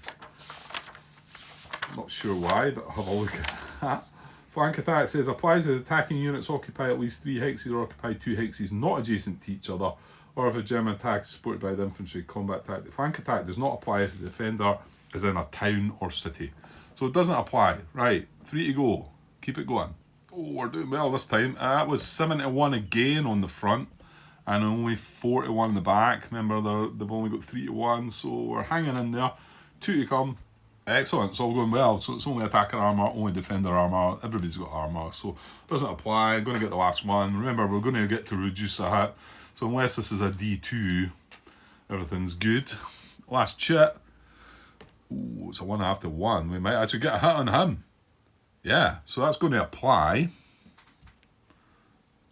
Speaker 1: not sure why, but have a look at that. Flank attack says applies to attacking units occupy at least 3 hexes or occupy 2 hexes not adjacent to each other, or if a German attack is supported by the infantry combat tactic. Flank attack does not apply if the defender is in a town or city. So it doesn't apply. Right, 3 to go. Keep it going. Oh, we're doing well this time. That was 7 to 1 again on the front, and only 4 to 1 in the back. Remember, they've only got 3 to 1, so we're hanging in there. 2 to come. Excellent, it's all going well. So it's only attacker armour, only defender armour. Everybody's got armour, so it doesn't apply. I'm going to get the last one. Remember, we're going to get to reduce a hit. So unless this is a D2, everything's good. Last chip. Ooh, it's a 1.5 to 1. We might actually get a hit on him. Yeah, so that's going to apply.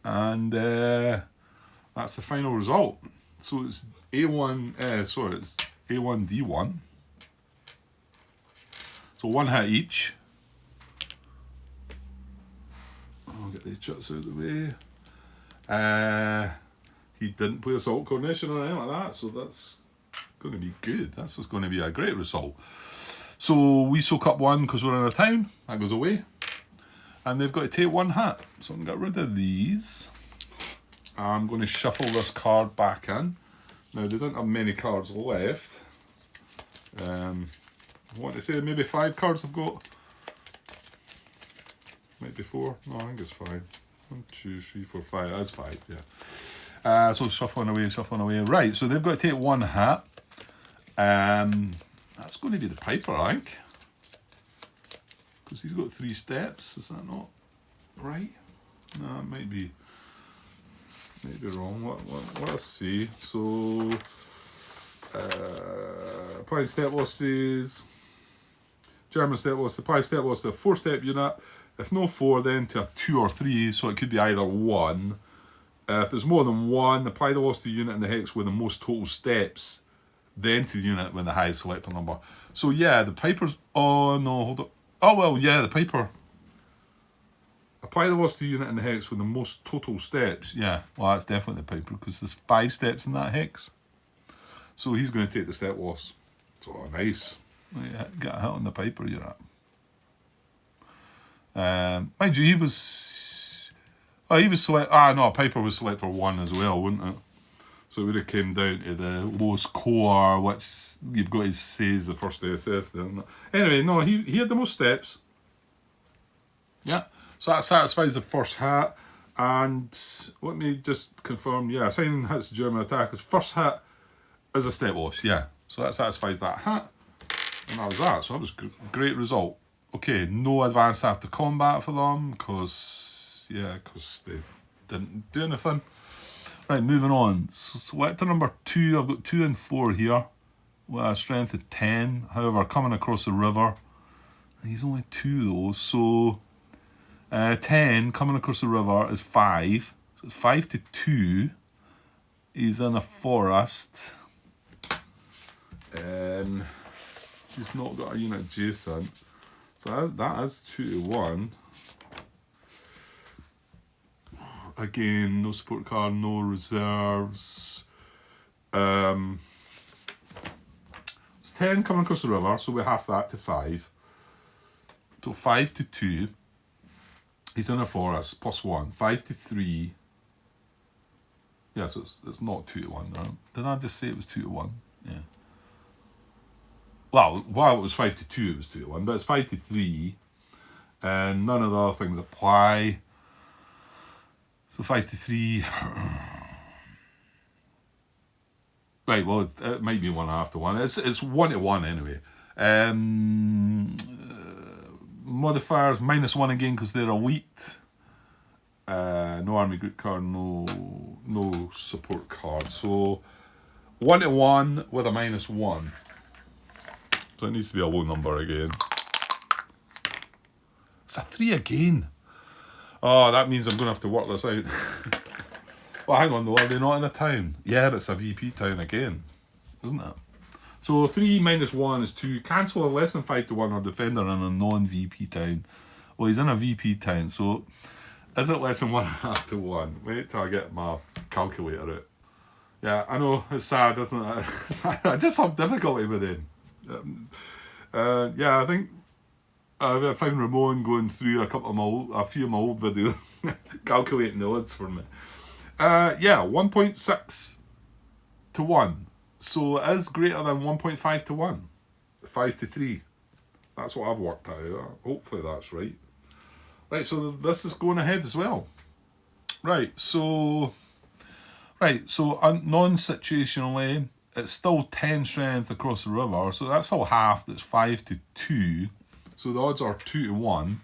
Speaker 1: And that's the final result. So it's A1, it's A1D1. So 1 hit each. I'll get these chuts out of the way. He didn't play assault coordination or anything like that, so that's going to be good. This is going to be a great result. So we soak up 1 because we're in a town. That goes away. And they've got to take 1 hit. So I'm going to get rid of these. I'm going to shuffle this card back in. Now, they don't have many cards left. I want to say maybe 5 cards I've got. Might be 4. No, I think it's 5. 1, 2, 3, 4, 5. That's 5, yeah. So shuffling away, shuffling away. Right, so they've got to take 1 hat. That's going to be the Piper, I think. Because he's got 3 steps, is that not right? No, it might be wrong. Let's see. So, applying step losses. German step loss. Apply step loss to a 4-step unit. If no 4, then to a 2 or 3. So it could be either 1. If there's more than 1, apply the loss to the unit in the hex with the most total steps. Then to the unit with the highest selector number. So yeah, the Piper's. Oh no, hold on. Oh well, yeah, the Piper. Apply the loss to the unit in the hex with the most total steps. Yeah, well, that's definitely the Piper because there's 5 steps in that hex. So he's going to take the step loss. So nice. Yeah, get a hit on the Piper, you're at. Mind you, he was. Oh, he was select. No, Piper was selector 1 as well, wouldn't it? So it would have came down to the lowest core, which you've got to say is the first to assess there. Anyway, no, he had the most steps. Yeah. So that satisfies the first hat. And let me just confirm, yeah, assigning hits to German attackers. First hit is a step loss, yeah. So that satisfies that hat. And that was that. So that was a great result. Okay, no advance after combat for them, because they didn't do anything. Right, moving on. So selector number 2, I've got 2 and 4 here. With a strength of 10. However, coming across the river. He's only 2 though, so 10 coming across the river is 5. So it's 5 to 2. He's in a forest. He's not got a unit adjacent. So that is 2 to 1. Again, no support card, no reserves. It's 10 coming across the river, so we half that to 5. So 5 to 2. He's in a forest, plus 1. 5 to 3. Yeah, so it's not 2 to 1. Right? Did I just say it was 2 to 1? Yeah. Well, while it was 5 to 2, it was 2 to 1, but it's 5 to 3. And none of the other things apply. So 5 to 3. Right, well, it might be 1.5 to 1. It's 1 to 1 anyway. Modifiers, -1 again because they're elite. No army group card, no support card. So 1 to 1 with a -1. So it needs to be a low number again. It's a 3 again. Oh, that means I'm going to have to work this out. Well, hang on though, are they not in a town? Yeah, but it's a VP town again, isn't it? So 3 -1 is 2. Cancel a less than 5 to 1 or defender in a non-VP town. Well, he's in a VP town, so is it less than 1.5 to 1? Wait till I get my calculator out. Yeah, I know, it's sad, isn't it? I just have difficulty with him. Yeah, I think I found Ramon going through a few of my old videos, calculating the odds for me. Yeah, 1.6 to 1. So it is greater than 1.5 to 1. 5 to 3. That's what I've worked out. Hopefully that's right. Right, so this is going ahead as well. Right, so non-situationally, it's still 10 strength across the river. So that's all half. That's 5 to 2. So the odds are 2 to 1.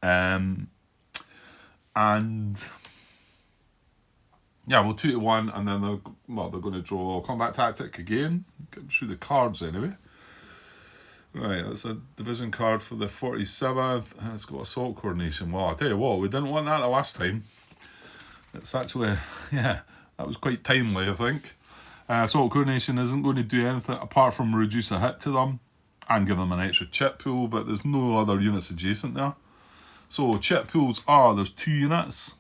Speaker 1: And yeah, well, 2 to 1, and then they're going to draw combat tactic again. Get through the cards anyway. Right, that's a division card for the 47th. It's got assault coordination. Well, I'll tell you what, we didn't want that the last time. It's actually, yeah, that was quite timely, I think. Assault coordination isn't going to do anything apart from reduce a hit to them and give them an extra chip pool, but there's no other units adjacent there. So chip pools are, there's 2 units.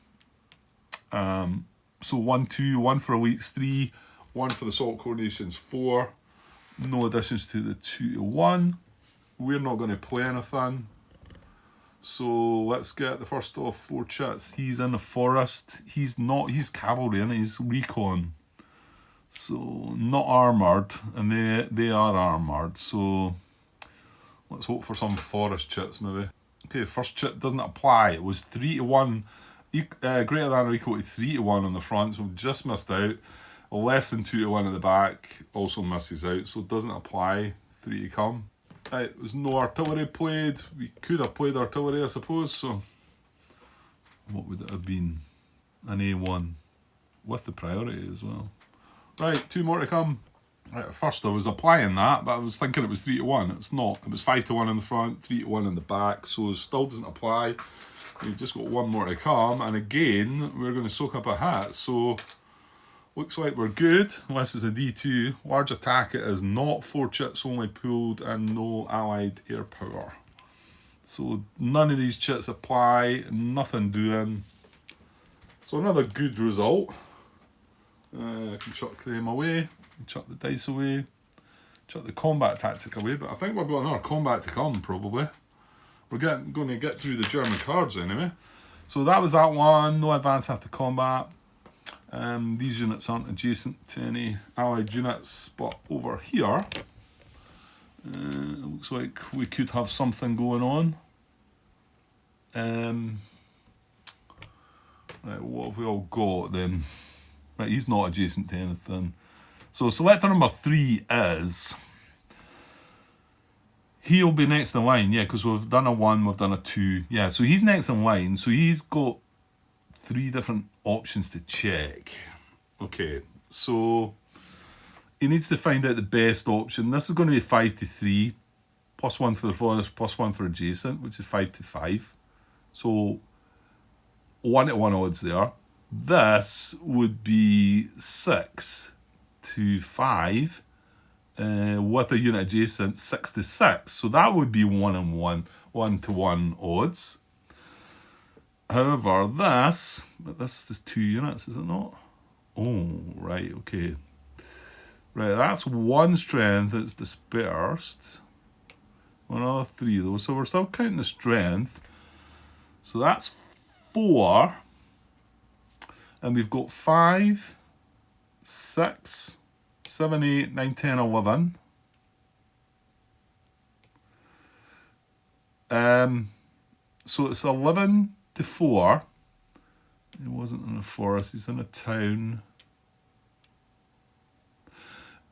Speaker 1: So 1, 2, 1 for elites 3, 1 for the assault coordinations 4. No additions to the 2 to 1. We're not going to play anything. So let's get the first of 4 chits. He's in the forest. He's cavalry and he's recon. So not armoured, and they are armoured. So let's hope for some forest chits maybe. Okay, first chit doesn't apply. It was 3-1, greater than or equal to 3-1 on the front, so just missed out. Less than 2-1 at the back, also misses out, so it doesn't apply. 3 to come. Right, there's no artillery played. We could have played artillery, I suppose, so what would it have been? An A1 with the priority as well. Right, 2 more to come. Right, at first I was applying that, but I was thinking it was 3-1. It's not. It was 5-1 in the front, 3-1 in the back, so it still doesn't apply. We've just got 1 more to come, and again, we're going to soak up a hat, so looks like we're good, unless it's a D2. Large attack it is not. 4 chits only pulled and no allied air power. So none of these chits apply, nothing doing. So another good result. I can chuck them away, chuck the dice away, chuck the combat tactic away, but I think we've got another combat to come probably. We're going to get through the German cards anyway. So that was that one, no advance after combat. These units aren't adjacent to any allied units, but over here, it looks like we could have something going on. Right, what have we all got then? Right, he's not adjacent to anything. So selector number 3 is... He'll be next in line, yeah, because we've done a 1, we've done a 2. Yeah, so he's next in line, so he's got 3 different options to check. Okay, so he needs to find out the best option. This is going to be 5-3, +1 for the forest, +1 for adjacent, which is 5-5. So 1-1 odds there. This would be 6-5 with a unit adjacent, 6-6. So that would be 1-1, 1-1 odds. However, this is 2 units, is it not? Oh, right, okay. Right, that's 1 strength that's dispersed. Another 3 of those, so we're still counting the strength. So that's 4. And we've got 5, 6, 7, 8, 9, 10, 11. So it's 11-4. He wasn't in a forest, he's in a town.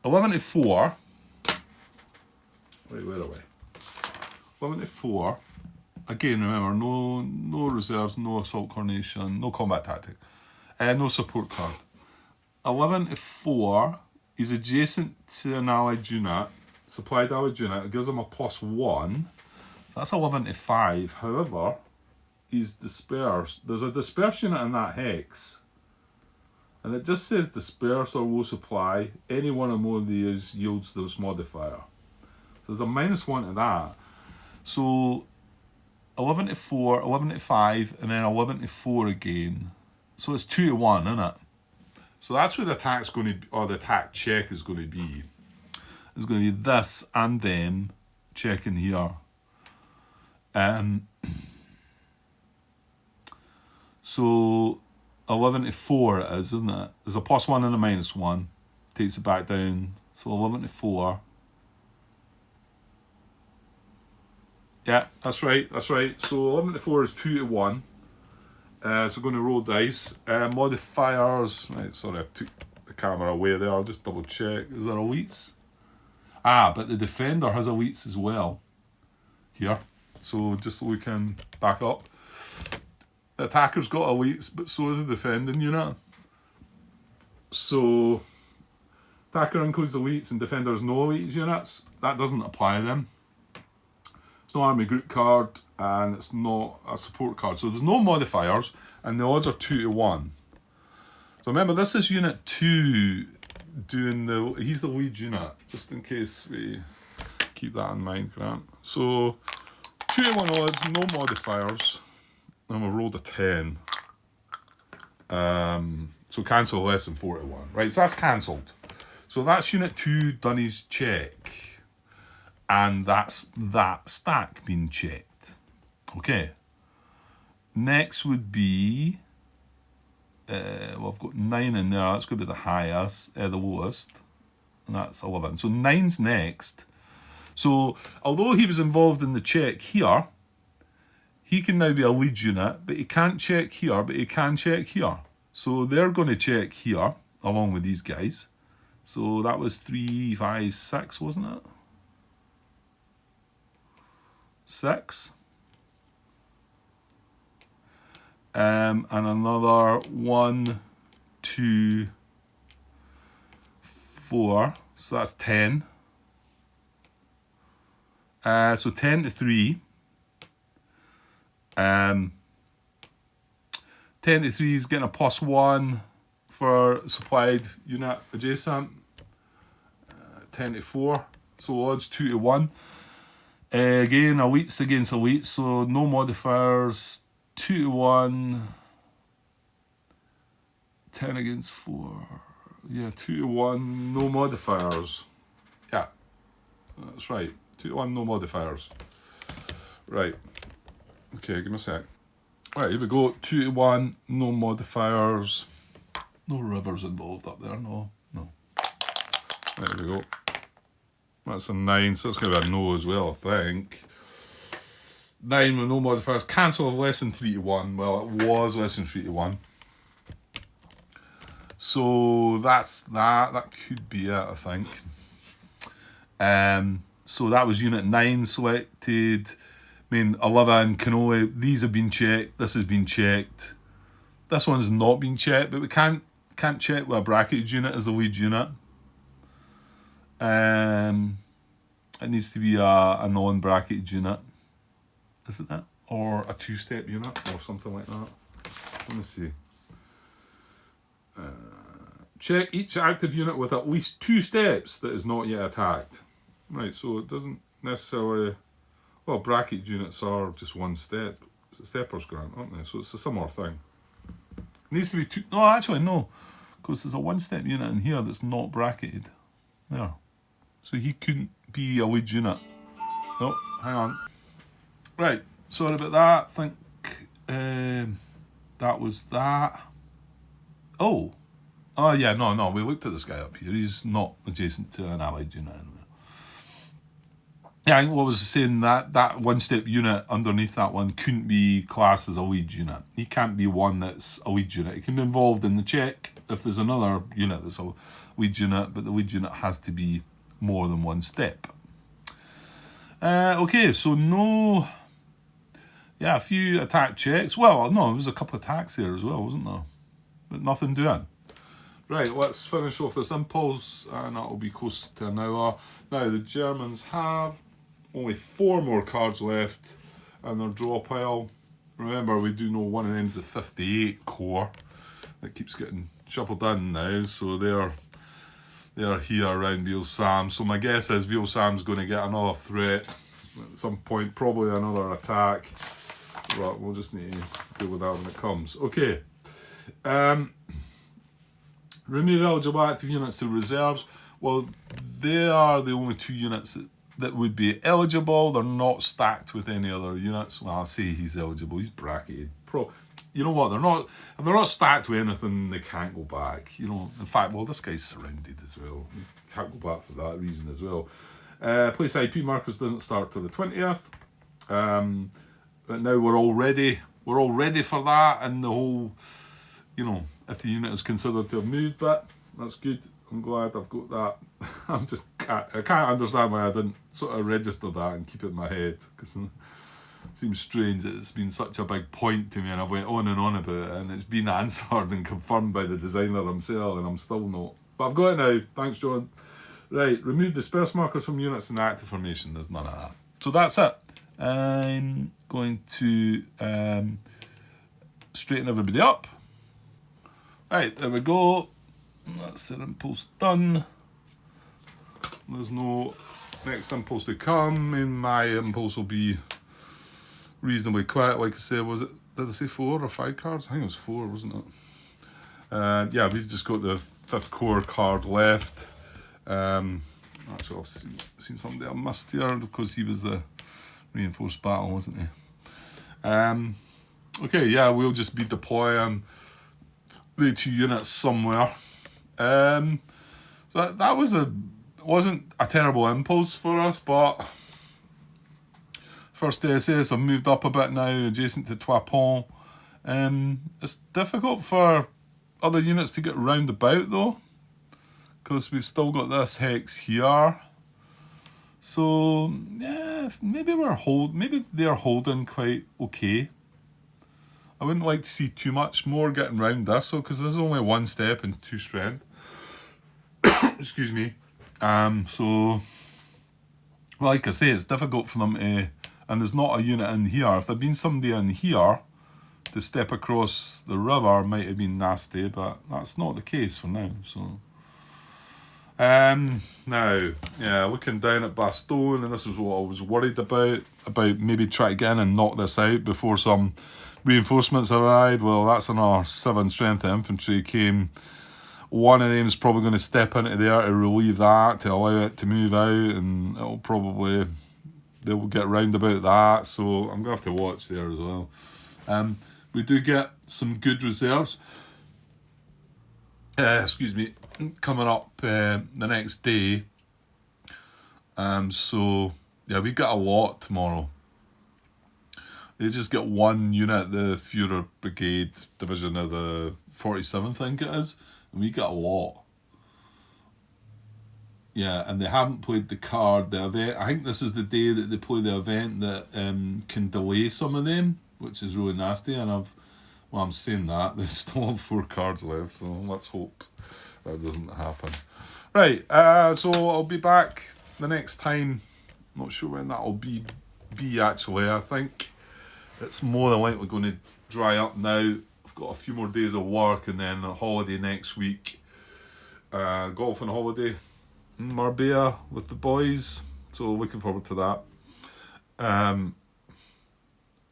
Speaker 1: 11-4. Wait, where are we? 11-4. Again, remember, no reserves, no assault coordination, no combat tactic, no support card. 11-4 is adjacent to an allied unit, supplied allied unit. It gives him a +1. So that's 11-5. However, he's dispersed. There's a dispersed unit in that hex, and it just says dispersed or low supply. Any one or more of these yields this modifier. So there's a -1 to that. So 11-4, 11-5, and then 11-4 again. So it's 2-1, isn't it? So that's where the attack's going to be, or the attack check is going to be. It's going to be this and then checking here. So 11-4 it is, isn't it? There's a +1 and a -1. Takes it back down. So 11-4. Yeah, that's right, that's right. So 11-4 is 2-1. So going to roll dice. Modifiers. Right, sorry, I took the camera away there. I'll just double check. Is there elites? Ah, but the defender has elites as well. Here. So just so we can back up. The attacker's got elites, but so is the defending unit. So attacker includes elites and defender has no elite units. That doesn't apply to them. It's no army group card and it's not a support card. So there's no modifiers and the odds are 2-1. So remember, this is unit 2 doing he's the lead unit, just in case we keep that in mind, Grant. So 2-1 odds, no modifiers, and we rolled a 10. So cancel less than 4-1. Right, so that's cancelled. So that's unit 2 done his check. And that's that stack being checked. Okay. Next would be well, I've got 9 in there. That's going to be the highest, the lowest, and that's 11. So 9's next. So although he was involved in the check here, he can now be a lead unit, but he can't check here, but he can check here. So they're going to check here along with these guys. So that was 3, 5, 6, wasn't it? 6. And another 1, 2, 4. So that's 10. So 10 to 3. 10 to 3 is getting a +1 for supplied unit adjacent. 10 to 4. So odds 2 to 1. Again, elites against elites, so no modifiers. 2 to 1. 10 against 4. Yeah, 2 to 1, no modifiers. Yeah, that's right. 2 to 1, no modifiers. Right. Okay, give me a sec. Right, here we go. 2 to 1, no modifiers. No rivers involved up there, no. There we go. That's a 9, so that's going to be a no as well, I think. 9 with no modifiers. Cancel of less than 3 to 1. Well, it was less than 3 to 1. So that's that. That could be it, I think. So that was unit 9 selected. I mean, 11, cannoli. These have been checked. This has been checked. This one's not been checked, but we can't check with a bracketed unit as the lead unit. It needs to be a non-bracketed unit, isn't it? Or a 2-step unit or something like that. Let me see. Check each active unit with at least 2 steps that is not yet attacked. Right, so it doesn't necessarily... Well, bracketed units are just 1 step. It's a stepper's grant, aren't they? So it's a similar thing. It needs to be 2... No, actually, no. Because there's a 1-step unit in here that's not bracketed. There. So he couldn't be a lead unit. No, hang on. Right, sorry about that. I think that was that. Oh yeah, no, we looked at this guy up here. He's not adjacent to an allied unit anyway. Yeah, I think what I was saying, that 1-step unit underneath that one couldn't be classed as a lead unit. He can't be one that's a lead unit. He can be involved in the check if there's another unit that's a lead unit, but the lead unit has to be more than 1 step. Okay, so no... Yeah, a few attack checks. Well, no, there was a couple of attacks there as well, wasn't there? But nothing doing. Right, let's finish off this impulse, and that'll be close to an hour. Now, the Germans have only 4 more cards left in their draw pile. Remember, we do know one of them's the 58 core that keeps getting shuffled in now, so they're here around Veal Sam. So my guess is Veal Sam's going to get another threat at some point, probably another attack. But we'll just need to deal with that when it comes. Okay. Remove eligible active units to reserves. Well, they are the only 2 units that would be eligible. They're not stacked with any other units. Well, I'll say he's eligible. He's bracketed. You know what? If they're not stacked with anything, they can't go back. You know, in fact, well, this guy's surrounded as well. He can't go back for that reason as well. Place IP markers doesn't start till the 20th. But now we're all ready for that, and the whole, you know, if the unit is considered to have moved, but that's good. I'm glad I've got that. I can't understand why I didn't sort of register that and keep it in my head, because it seems strange that it's been such a big point to me, and I went on and on about it, and it's been answered and confirmed by the designer himself, and I'm still not. But I've got it now. Thanks, John. Right, remove disperse markers from units in active formation. There's none of that. So that's it. I'm going to straighten everybody up. Right, there we go. That's the impulse done. There's no next impulse to come. I mean, my impulse will be reasonably quiet. Like I said, did I say 4 or 5 cards? I think it was 4, wasn't it? Yeah, we've just got the 5th core card left. Actually, I've seen somebody I missed here because he was the reinforced battle, wasn't he? Okay, yeah, we'll just be deploying the 2 units somewhere. So that wasn't a terrible impulse for us, but first SS have moved up a bit now, adjacent to Trois Ponts. It's difficult for other units to get round about though, because we've still got this hex here. So yeah, maybe they're holding quite okay. I wouldn't like to see too much more getting round this, so because there's only 1 step and 2 strength. Excuse me. So like I say, it's difficult for them to, and there's not a unit in here. If there'd been somebody in here to step across the river, might have been nasty, but that's not the case for now. So now, yeah, looking down at Bastogne, and this is what I was worried about maybe try again and knock this out before some reinforcements arrived. Well, that's another 7 strength infantry came. One of them is probably going to step into there to relieve that, to allow it to move out, and they'll get round about that. So I'm going to have to watch there as well. We do get some good reserves. Excuse me, coming up the next day. So yeah, we get a lot tomorrow. They just get 1 unit, the Führer Brigade Division of the 47th, I think it is, and we get a lot. Yeah, and they haven't played the card, the event. I think this is the day that they play the event that can delay some of them, which is really nasty. And I'm saying that, they still have 4 cards left, so let's hope that doesn't happen. Right, so I'll be back the next time. Not sure when that'll be actually. I think it's more than likely going to dry up now. I've got a few more days of work and then a holiday next week. Golfing holiday in Marbella with the boys, so looking forward to that.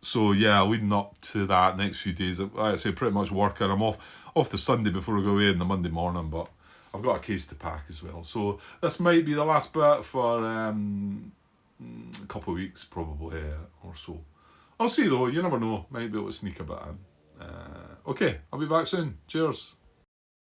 Speaker 1: So yeah, leading up to that next few days, like I say, pretty much working. I'm off the Sunday before I go away in the Monday morning, but I've got a case to pack as well. So this might be the last bit for a couple of weeks probably, or so. I'll see though, you never know, might be able to sneak a bit in. Okay, I'll be back soon. Cheers.